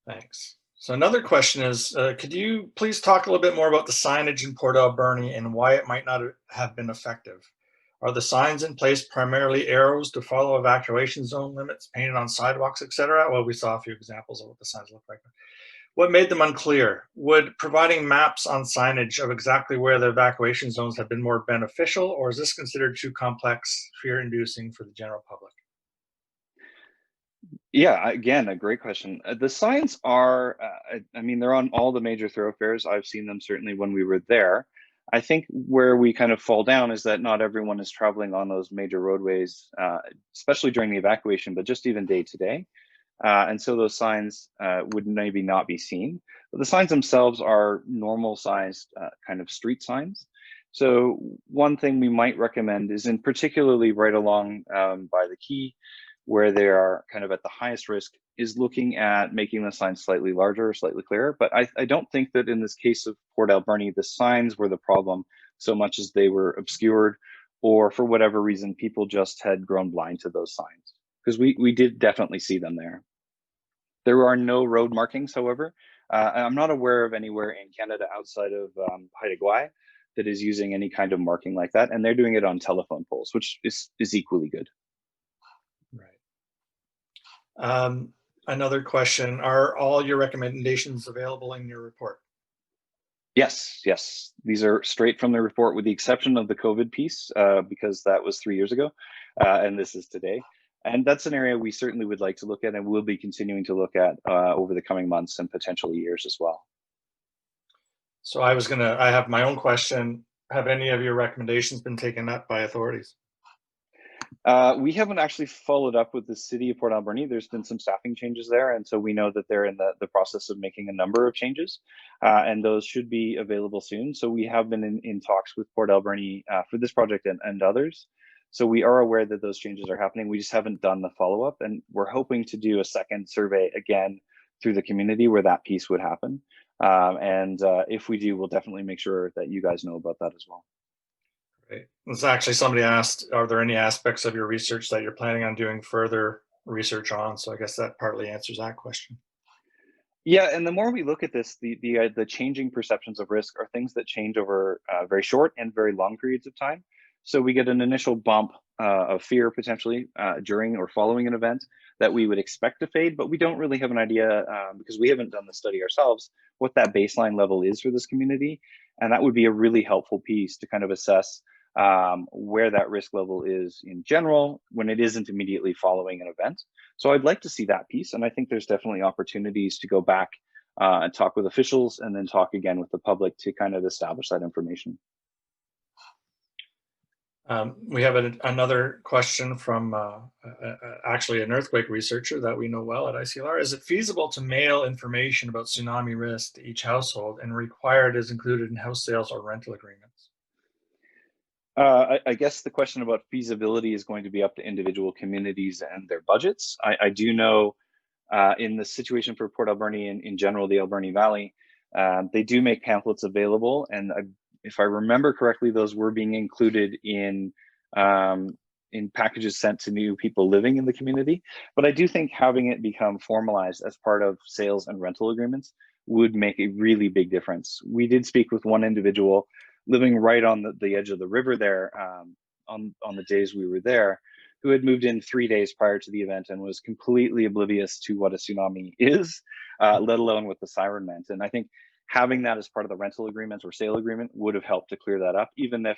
Thanks. So another question is, could you please talk a little bit more about the signage in Port Alberni and why it might not have been effective? Are the signs in place primarily arrows to follow evacuation zone limits painted on sidewalks, etc.? Well, we saw a few examples of what the signs look like. What made them unclear? Would providing maps on signage of exactly where the evacuation zones have been more beneficial, or is this considered too complex, fear-inducing for the general public? Yeah, again, a great question. The signs are, I mean, they're on all the major thoroughfares. I've seen them certainly when we were there. I think where we kind of fall down is that not everyone is traveling on those major roadways, especially during the evacuation, but just even day to day. And so those signs would maybe not be seen. But the signs themselves are normal sized kind of street signs. So one thing we might recommend is in particularly right along by the quay, where they are kind of at the highest risk, is looking at making the signs slightly larger, slightly clearer. But I don't think that in this case of Port Alberni, the signs were the problem so much as they were obscured, or for whatever reason, people just had grown blind to those signs, because we did definitely see them there. There are no road markings, however. I'm not aware of anywhere in Canada outside of Haida Gwaii that is using any kind of marking like that, and they're doing it on telephone poles, which is equally good. Right. Another question, are all your recommendations available in your report? Yes, yes. These are straight from the report with the exception of the COVID piece, because that was 3 years ago, and this is today. And that's an area we certainly would like to look at and will be continuing to look at over the coming months and potentially years as well. So I have my own question. Have any of your recommendations been taken up by authorities? We haven't actually followed up with the city of Port Alberni. There's been some staffing changes there, and so we know that they're in the process of making a number of changes, and those should be available soon. So we have been in talks with Port Alberni for this project and others. So we are aware that those changes are happening. We just haven't done the follow-up, and we're hoping to do a second survey again through the community where that piece would happen. If we do, we'll definitely make sure that you guys know about that as well. Great. There's actually somebody asked, are there any aspects of your research that you're planning on doing further research on? So I guess that partly answers that question. Yeah, and the more we look at this, the changing perceptions of risk are things that change over very short and very long periods of time. So we get an initial bump of fear potentially during or following an event that we would expect to fade, but we don't really have an idea because we haven't done the study ourselves, what that baseline level is for this community. And that would be a really helpful piece to kind of assess where that risk level is in general when it isn't immediately following an event. So I'd like to see that piece. And I think there's definitely opportunities to go back and talk with officials, and then talk again with the public to kind of establish that information. We have another question from actually an earthquake researcher that we know well at ICLR. Is it feasible to mail information about tsunami risk to each household and required is included in house sales or rental agreements? I guess the question about feasibility is going to be up to individual communities and their budgets. I do know in the situation for Port Alberni and in general, the Alberni Valley, they do make pamphlets available. And if I remember correctly, those were being included in packages sent to new people living in the community. But I do think having it become formalized as part of sales and rental agreements would make a really big difference. We did speak with one individual living right on the edge of the river there on the days we were there, who had moved in 3 days prior to the event and was completely oblivious to what a tsunami is, let alone what the siren meant. And I think having that as part of the rental agreement or sale agreement would have helped to clear that up. Even if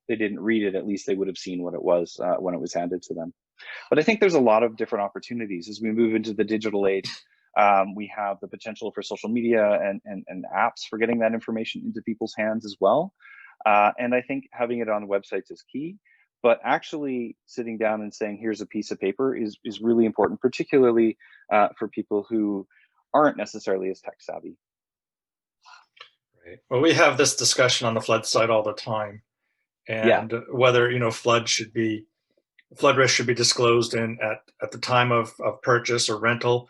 they didn't read it, at least they would have seen what it was when it was handed to them. But I think there's a lot of different opportunities as we move into the digital age. We have the potential for social media and apps for getting that information into people's hands as well. And I think having it on websites is key, but actually sitting down and saying, here's a piece of paper is really important, particularly for people who aren't necessarily as tech savvy. Right. Well, we have this discussion on the flood side all the time, and whether flood risk should be disclosed at the time of purchase or rental.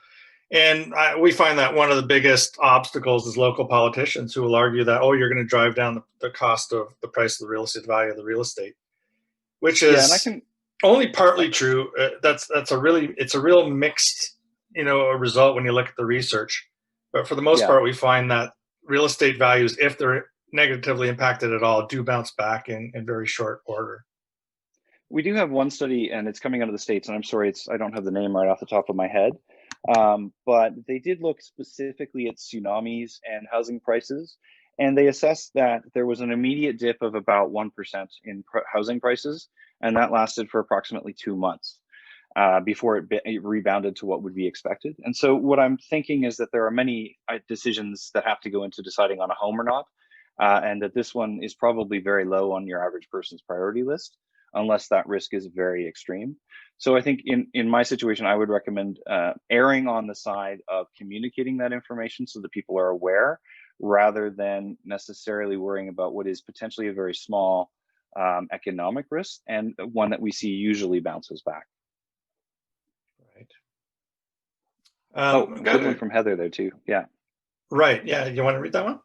And we find that one of the biggest obstacles is local politicians who will argue that, oh, you're going to drive down the cost of the price of the real estate, the value of the real estate, which is only partly true. It's a real mixed result when you look at the research. But for the most part, we find that real estate values, if they're negatively impacted at all, do bounce back in very short order. We do have one study, and it's coming out of the States, and I'm sorry, I don't have the name right off the top of my head, but they did look specifically at tsunamis and housing prices, and they assessed that there was an immediate dip of about 1% in housing prices, and that lasted for approximately 2 months before it rebounded to what would be expected. And so what I'm thinking is that there are many decisions that have to go into deciding on a home or not, and that this one is probably very low on your average person's priority list, unless that risk is very extreme. So I think in my situation, I would recommend erring on the side of communicating that information so that people are aware, rather than necessarily worrying about what is potentially a very small economic risk, and one that we see usually bounces back. Right. Good one from Heather there too. Yeah. Right. Yeah. You want to read that one?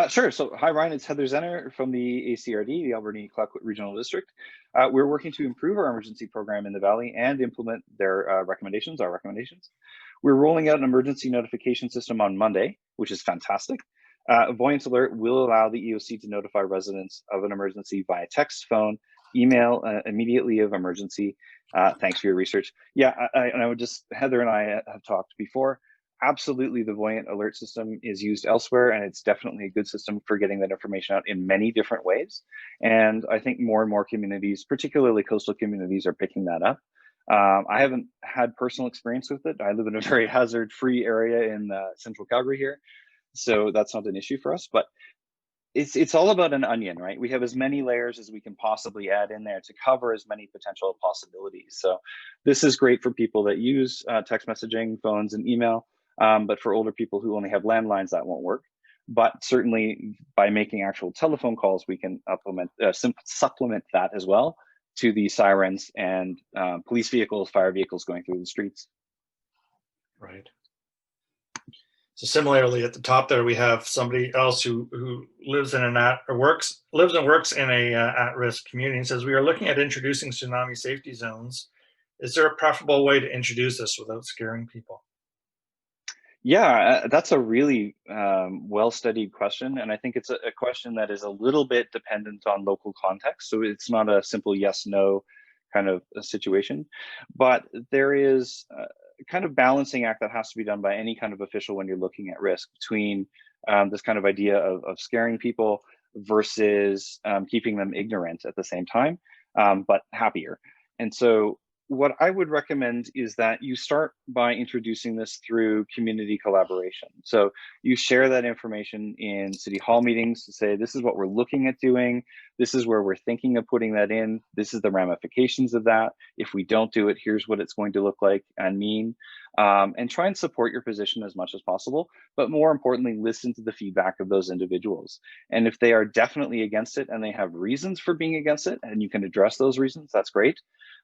Sure. So, hi, Ryan. It's Heather Zenner from the ACRD, the Alberni Regional District. We're working to improve our emergency program in the Valley and implement our recommendations. We're rolling out an emergency notification system on Monday, which is fantastic. Voyant Alert will allow the EOC to notify residents of an emergency via text, phone, email immediately of emergency. Thanks for your research. Yeah, Heather and I have talked before. Absolutely, the Voyant Alert system is used elsewhere, and it's definitely a good system for getting that information out in many different ways. And I think more and more communities, particularly coastal communities, are picking that up. I haven't had personal experience with it. I live in a very hazard-free area in central Calgary here, so that's not an issue for us. But it's all about an onion, right? We have as many layers as we can possibly add in there to cover as many potential possibilities. So this is great for people that use text messaging, phones, and email. But for older people who only have landlines, that won't work. But certainly by making actual telephone calls, we can supplement that as well to the sirens and police vehicles, fire vehicles going through the streets. Right. So similarly, at the top there, we have somebody else who lives and works in a at-risk community, and says, we are looking at introducing tsunami safety zones. Is there a preferable way to introduce this without scaring people? Yeah, that's a really well-studied question. And I think it's a question that is a little bit dependent on local context. So it's not a simple yes, no kind of a situation, but there is a kind of balancing act that has to be done by any kind of official when you're looking at risk between this kind of idea of scaring people versus keeping them ignorant at the same time, but happier. And so what I would recommend is that you start by introducing this through community collaboration. So you share that information in city hall meetings to say, this is what we're looking at doing. This is where we're thinking of putting that in. This is the ramifications of that. If we don't do it, here's what it's going to look like and mean. And try and support your position as much as possible. But more importantly, listen to the feedback of those individuals. And if they are definitely against it and they have reasons for being against it, and you can address those reasons, that's great.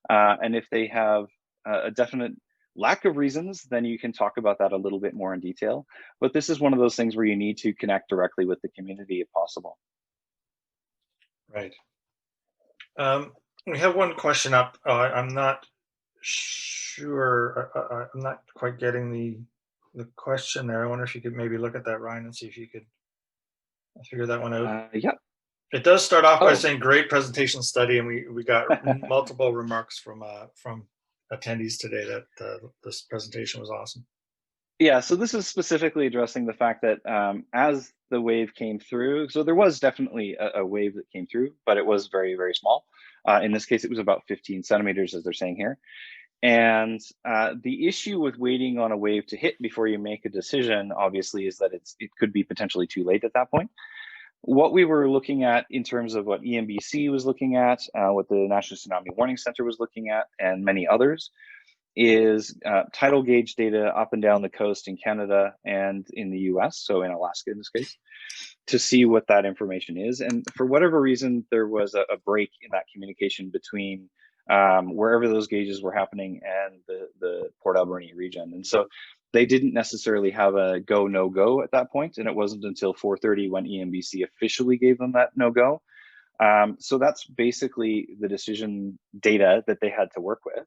And if they have a definite lack of reasons, then you can talk about that a little bit more in detail. But this is one of those things where you need to connect directly with the community if possible. Right. We have one question up. I'm not sure. I'm not quite getting the question there. I wonder if you could maybe look at that, Ryan, and see if you could figure that one out. Yeah. It does start off by saying great presentation study, and we got multiple remarks from attendees today that this presentation was awesome. Yeah, so this is specifically addressing the fact that as the wave came through, so there was definitely a wave that came through, but it was very, very small. In this case, it was about 15 centimeters, as they're saying here. And the issue with waiting on a wave to hit before you make a decision, obviously, is that it could be potentially too late at that point. What we were looking at in terms of what EMBC was looking at, what the National Tsunami Warning Center was looking at, and many others, is tidal gauge data up and down the coast in Canada and in the US, so in Alaska in this case, to see what that information is. And for whatever reason, there was a break in that communication between wherever those gauges were happening and the Port Alberni region. And so they didn't necessarily have a go, no go at that point. And it wasn't until 4:30 when EMBC officially gave them that no go. So that's basically the decision data that they had to work with.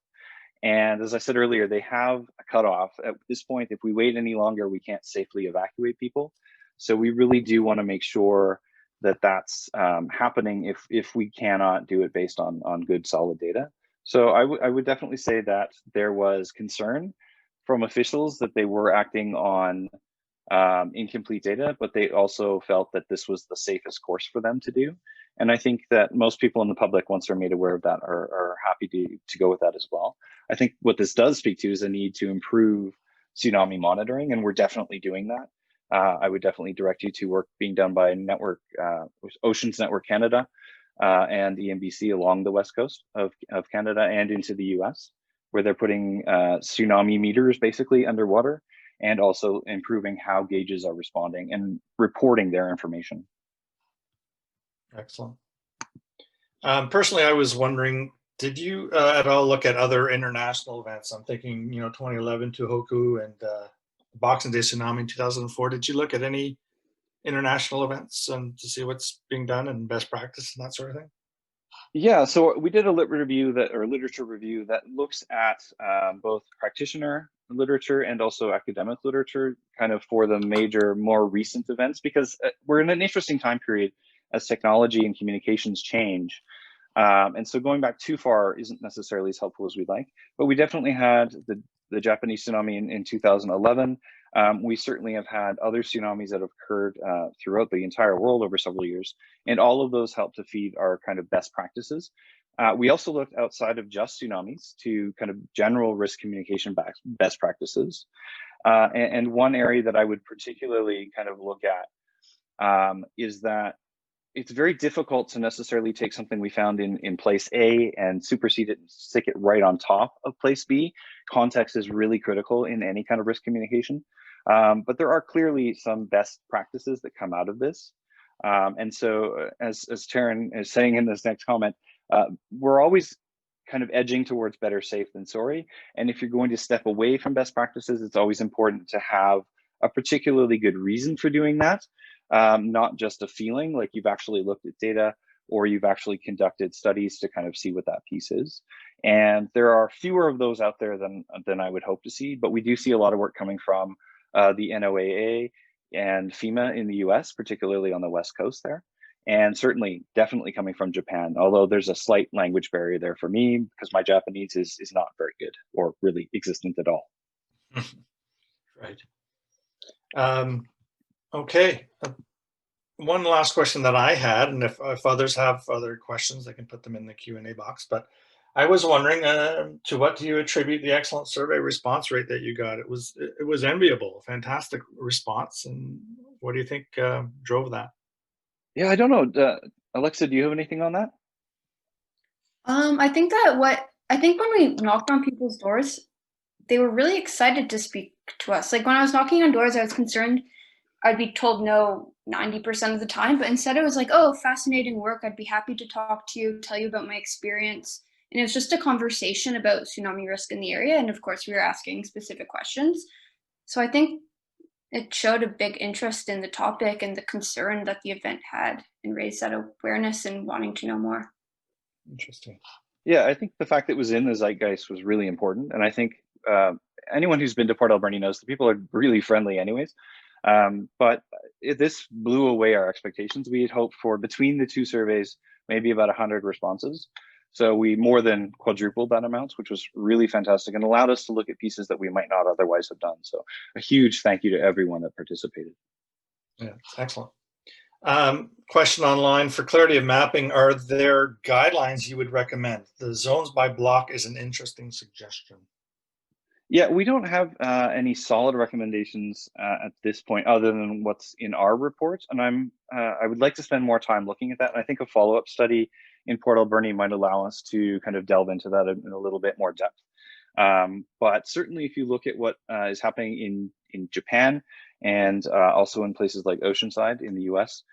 And as I said earlier, they have a cutoff. At this point, if we wait any longer, we can't safely evacuate people. So we really do want to make sure that that's happening if we cannot do it based on good, solid data. So I would definitely say that there was concern from officials that they were acting on incomplete data, but they also felt that this was the safest course for them to do. And I think that most people in the public, once they're made aware of that, are happy to go with that as well. I think what this does speak to is a need to improve tsunami monitoring, and we're definitely doing that. I would definitely direct you to work being done by Oceans Network Canada and EMBC along the west coast of Canada and into the US, where they're putting tsunami meters basically underwater and also improving how gauges are responding and reporting their information. Excellent. Personally, I was wondering, did you at all look at other international events? I'm thinking, 2011 Tohoku and Boxing Day Tsunami in 2004. Did you look at any international events and to see what's being done and best practice and that sort of thing? Yeah, so we did a literature review that looks at both practitioner literature and also academic literature, kind of for the major, more recent events, because we're in an interesting time period as technology and communications change. And so going back too far isn't necessarily as helpful as we'd like, but we definitely had the Japanese tsunami in 2011. We certainly have had other tsunamis that have occurred throughout the entire world over several years, and all of those help to feed our kind of best practices. We also looked outside of just tsunamis to kind of general risk communication best practices. And one area that I would particularly kind of look at is that it's very difficult to necessarily take something we found in place A and supersede it and stick it right on top of place B. Context is really critical in any kind of risk communication. But there are clearly some best practices that come out of this. And so as Taryn is saying in this next comment, we're always kind of edging towards better safe than sorry. And if you're going to step away from best practices, it's always important to have a particularly good reason for doing that. Not just a feeling like you've actually looked at data or you've actually conducted studies to kind of see what that piece is. And there are fewer of those out there than I would hope to see, but we do see a lot of work coming from the NOAA and FEMA in the US, particularly on the West Coast there. And certainly, definitely coming from Japan, although there's a slight language barrier there for me because my Japanese is not very good or really existent at all. Right. Okay. One last question that I had, and if others have other questions, they can put them in the Q&A box. But I was wondering, to what do you attribute the excellent survey response rate that you got? It was enviable, fantastic response. And what do you think drove that? Yeah, I don't know. Alexa, do you have anything on that? I think when we knocked on people's doors, they were really excited to speak to us. Like when I was knocking on doors, I was concerned I'd be told no 90% of the time, but instead it was like, oh, fascinating work. I'd be happy to talk to you, tell you about my experience. And it was just a conversation about tsunami risk in the area. And of course, we were asking specific questions. So I think it showed a big interest in the topic and the concern that the event had and raised that awareness and wanting to know more. Interesting. Yeah, I think the fact that it was in the zeitgeist was really important. And I think anyone who's been to Port Alberni knows the people are really friendly anyways. But this blew away our expectations. We had hoped for, between the two surveys, maybe about 100 responses. So we more than quadrupled that amount, which was really fantastic and allowed us to look at pieces that we might not otherwise have done. So a huge thank you to everyone that participated. Yeah, excellent. Question online: for clarity of mapping, are there guidelines you would recommend? The zones by block is an interesting suggestion. Yeah, we don't have any solid recommendations at this point, other than what's in our report. And I would like to spend more time looking at that. And I think a follow-up study in Port Alberni might allow us to kind of delve into that in a little bit more depth. But certainly, if you look at what is happening in Japan and also in places like Oceanside in the US,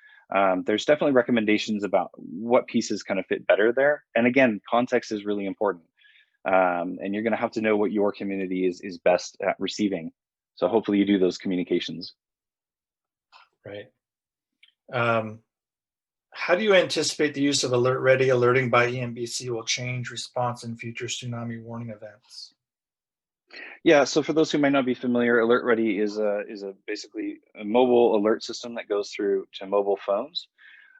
there's definitely recommendations about what pieces kind of fit better there. And again, context is really important. And you're going to have to know what your community is best at receiving. So hopefully you do those communications. Right. How do you anticipate the use of Alert Ready alerting by EMBC will change response in future tsunami warning events? Yeah, so for those who might not be familiar, Alert Ready is basically a mobile alert system that goes through to mobile phones.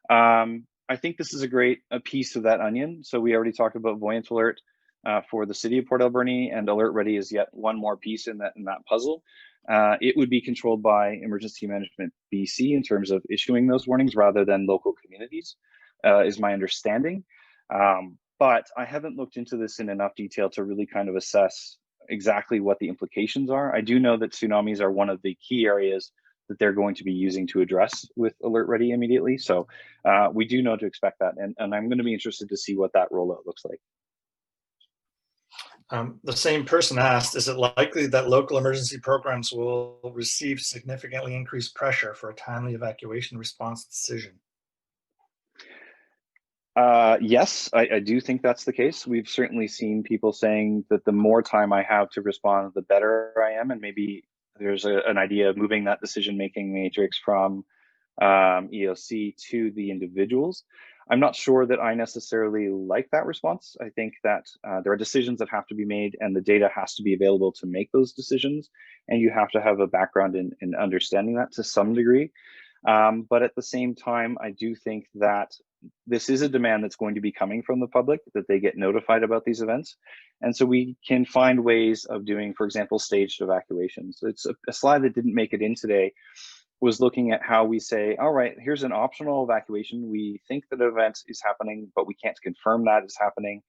I think this is a piece of that onion. So we already talked about Voyant Alert for the city of Port Alberni, and Alert Ready is yet one more piece in that puzzle. It would be controlled by Emergency Management BC in terms of issuing those warnings rather than local communities, is my understanding. But I haven't looked into this in enough detail to really kind of assess exactly what the implications are. I do know that tsunamis are one of the key areas that they're going to be using to address with Alert Ready immediately. So we do know to expect that. And I'm going to be interested to see what that rollout looks like. The same person asked, is it likely that local emergency programs will receive significantly increased pressure for a timely evacuation response decision? Yes, I do think that's the case. We've certainly seen people saying that the more time I have to respond, the better I am. And maybe there's an idea of moving that decision-making matrix from EOC to the individuals. I'm not sure that I necessarily like that response. I think that there are decisions that have to be made and the data has to be available to make those decisions. And you have to have a background in understanding that to some degree. But at the same time, I do think that this is a demand that's going to be coming from the public, that they get notified about these events. And so we can find ways of doing, for example, staged evacuations. It's a slide that didn't make it in today, was looking at how we say, all right, here's an optional evacuation. We think that an event is happening, but we can't confirm that it's happening.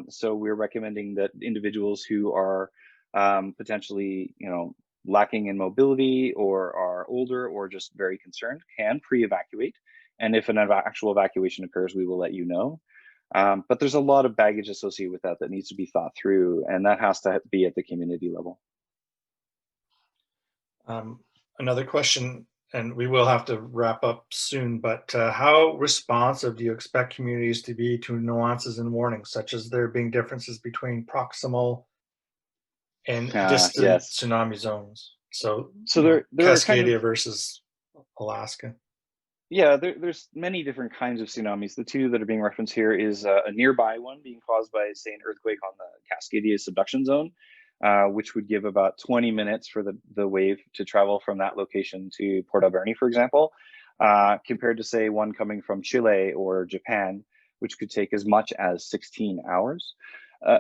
So we're recommending that individuals who are potentially, lacking in mobility or are older or just very concerned can pre-evacuate. And if an actual evacuation occurs, we will let you know. But there's a lot of baggage associated with that needs to be thought through, and that has to be at the community level. Another question, and we will have to wrap up soon, but how responsive do you expect communities to be to nuances and warnings, such as there being differences between proximal and distant tsunami zones? So there Cascadia versus Alaska. Yeah, there's many different kinds of tsunamis. The two that are being referenced here is a nearby one being caused by, say, an earthquake on the Cascadia subduction zone, which would give about 20 minutes for the wave to travel from that location to Port Alberni, for example, compared to, say, one coming from Chile or Japan, which could take as much as 16 hours.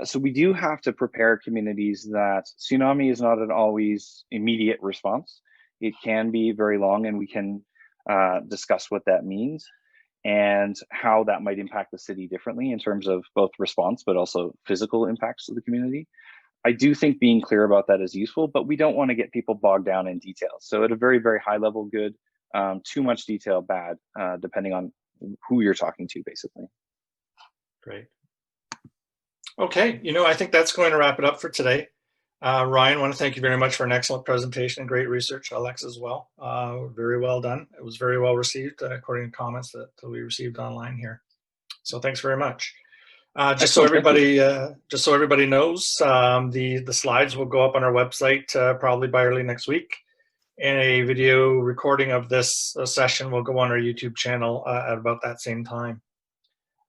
So we do have to prepare communities that tsunami is not an always immediate response. It can be very long, and we can discuss what that means. and how that might impact the city differently in terms of both response, but also physical impacts to the community. I do think being clear about that is useful, but we don't want to get people bogged down in details. So at a very, very high level, good. Too much detail, bad, depending on who you're talking to, basically. Great. Okay, I think that's going to wrap it up for today. Ryan, I want to thank you very much for an excellent presentation and great research. Alex as well. Very well done. It was very well received according to comments that we received online here. So thanks very much. Just so everybody knows, the slides will go up on our website probably by early next week, and a video recording of this session will go on our YouTube channel at about that same time.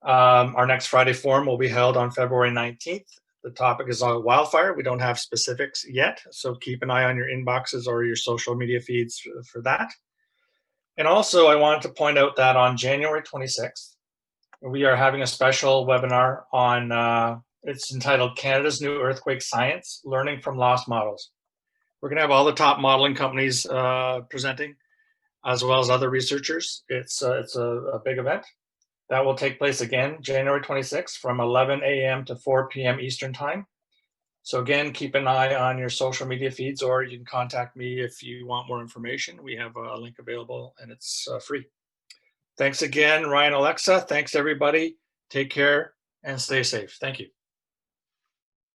Our next Friday Forum will be held on February 19th. The topic is on wildfire. We don't have specifics yet, so keep an eye on your inboxes or your social media feeds for that. And also, I wanted to point out that on January 26th, we are having a special webinar on, it's entitled Canada's New Earthquake Science, Learning from Lost Models. We're going to have all the top modeling companies presenting, as well as other researchers. It's a big event. That will take place again, January 26th from 11 a.m. to 4 p.m. Eastern Time. So again, keep an eye on your social media feeds, or you can contact me if you want more information. We have a link available and it's free. Thanks again, Ryan, Alexa. Thanks everybody. Take care and stay safe. Thank you.